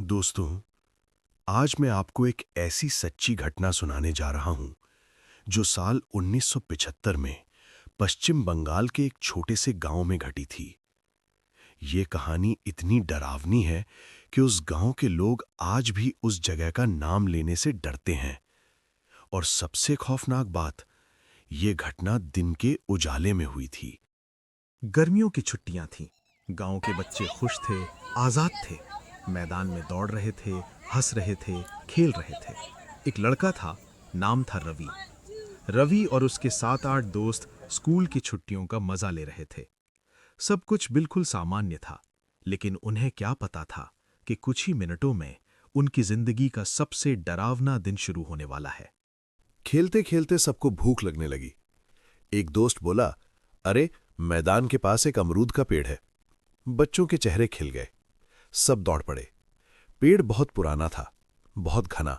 दोस्तों, आज मैं आपको एक ऐसी सच्ची घटना सुनाने जा रहा हूं जो साल 1975 में पश्चिम बंगाल के एक छोटे से गांव में घटी थी। ये कहानी इतनी डरावनी है कि उस गांव के लोग आज भी उस जगह का नाम लेने से डरते हैं। और सबसे खौफनाक बात, ये घटना दिन के उजाले में हुई थी। गर्मियों की छुट्टियां थीं। गांव के बच्चे खुश थे, आजाद थे। मैदान में दौड़ रहे थे, हंस रहे थे, खेल रहे थे। एक लड़का था, नाम था रवि। रवि और उसके 7-8 दोस्त स्कूल की छुट्टियों का मजा ले रहे थे। सब कुछ बिल्कुल सामान्य था, लेकिन उन्हें क्या पता था कि कुछ ही मिनटों में उनकी जिंदगी का सबसे डरावना दिन शुरू होने वाला है। खेलते खेलते सबको भूख लगने लगी। एक दोस्त बोला, अरे मैदान के पास एक अमरूद का पेड़ है। बच्चों के चेहरे खिल गए। सब दौड़ पड़े। पेड़ बहुत पुराना था, बहुत घना।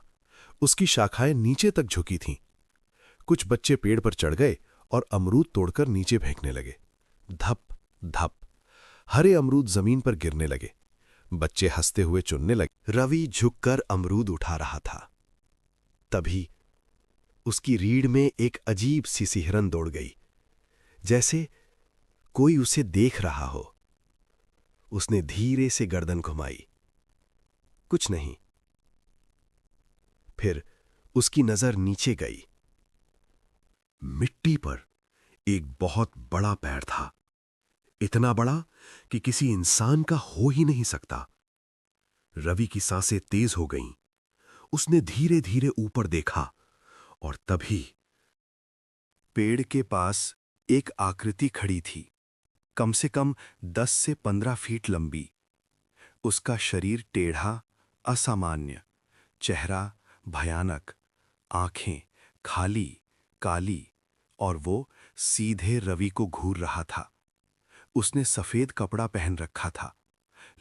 उसकी शाखाएं नीचे तक झुकी थीं। कुछ बच्चे पेड़ पर चढ़ गए और अमरूद तोड़कर नीचे फेंकने लगे। धप धप हरे अमरूद जमीन पर गिरने लगे। बच्चे हंसते हुए चुनने लगे। रवि झुककर अमरूद उठा रहा था। तभी उसकी रीढ़ में एक अजीब सी सिहरन दौड़ गई, जैसे कोई उसे देख रहा हो। उसने धीरे से गर्दन घुमाई। कुछ नहीं। फिर उसकी नजर नीचे गई। मिट्टी पर एक बहुत बड़ा पैर था, इतना बड़ा कि किसी इंसान का हो ही नहीं सकता। रवि की सांसें तेज हो गईं। उसने धीरे धीरे ऊपर देखा और तभी पेड़ के पास एक आकृति खड़ी थी, कम से कम 10 से 15 फीट लंबी। उसका शरीर टेढ़ा, असामान्य, चेहरा भयानक, आंखें खाली, काली, और वो सीधे रवि को घूर रहा था। उसने सफेद कपड़ा पहन रखा था,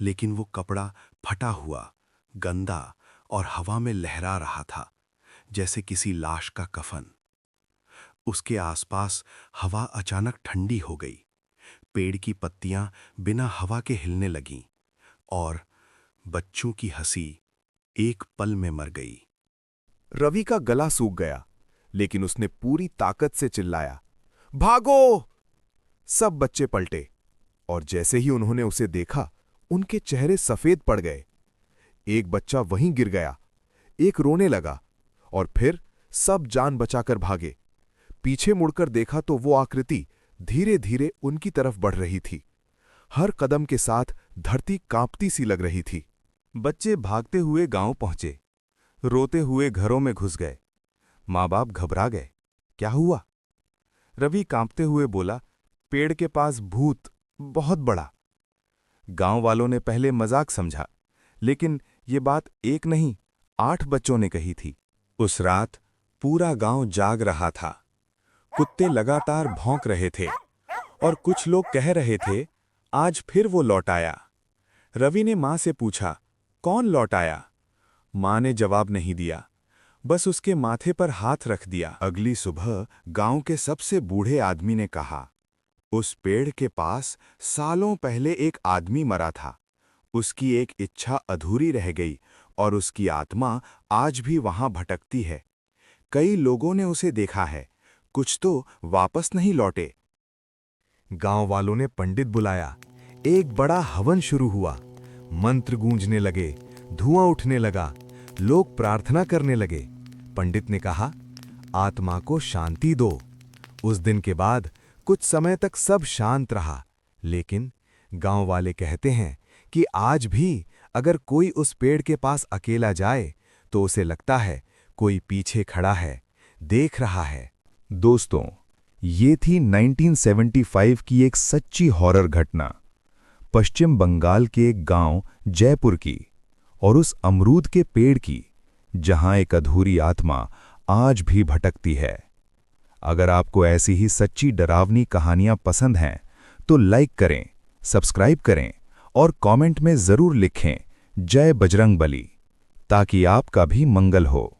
लेकिन वो कपड़ा फटा हुआ, गंदा और हवा में लहरा रहा था, जैसे किसी लाश का कफन। उसके आसपास हवा अचानक ठंडी हो गई। पेड़ की पत्तियां बिना हवा के हिलने लगीं और बच्चों की हंसी एक पल में मर गई। रवि का गला सूख गया, लेकिन उसने पूरी ताकत से चिल्लाया, भागो! सब बच्चे पलटे और जैसे ही उन्होंने उसे देखा, उनके चेहरे सफेद पड़ गए। एक बच्चा वहीं गिर गया, एक रोने लगा और फिर सब जान बचाकर भागे। पीछे मुड़कर देखा तो वो आकृति धीरे धीरे उनकी तरफ बढ़ रही थी। हर कदम के साथ धरती कांपती सी लग रही थी। बच्चे भागते हुए गांव पहुंचे, रोते हुए घरों में घुस गए। माँ बाप घबरा गए। क्या हुआ? रवि कांपते हुए बोला, पेड़ के पास भूत, बहुत बड़ा। गांव वालों ने पहले मजाक समझा, लेकिन ये बात एक नहीं, 8 बच्चों ने कही थी। उस रात पूरा गांव जाग रहा था। कुत्ते लगातार भौंक रहे थे और कुछ लोग कह रहे थे, आज फिर वो लौट आया। रवि ने मां से पूछा, कौन लौट आया? मां ने जवाब नहीं दिया, बस उसके माथे पर हाथ रख दिया। अगली सुबह गांव के सबसे बूढ़े आदमी ने कहा, उस पेड़ के पास सालों पहले एक आदमी मरा था। उसकी एक इच्छा अधूरी रह गई और उसकी आत्मा आज भी वहां भटकती है। कई लोगों ने उसे देखा है, कुछ तो वापस नहीं लौटे। गांव वालों ने पंडित बुलाया। एक बड़ा हवन शुरू हुआ। मंत्र गूंजने लगे, धुआं उठने लगा, लोग प्रार्थना करने लगे। पंडित ने कहा, आत्मा को शांति दो। उस दिन के बाद कुछ समय तक सब शांत रहा, लेकिन गांव वाले कहते हैं कि आज भी अगर कोई उस पेड़ के पास अकेला जाए तो उसे लगता है कोई पीछे खड़ा है, देख रहा है। दोस्तों, ये थी 1975 की एक सच्ची हॉरर घटना, पश्चिम बंगाल के एक गांव जयपुर की, और उस अमरूद के पेड़ की, जहां एक अधूरी आत्मा आज भी भटकती है। अगर आपको ऐसी ही सच्ची डरावनी कहानियां पसंद हैं, तो लाइक करें, सब्सक्राइब करें और कमेंट में जरूर लिखें, जय बजरंगबली, ताकि आपका भी मंगल हो।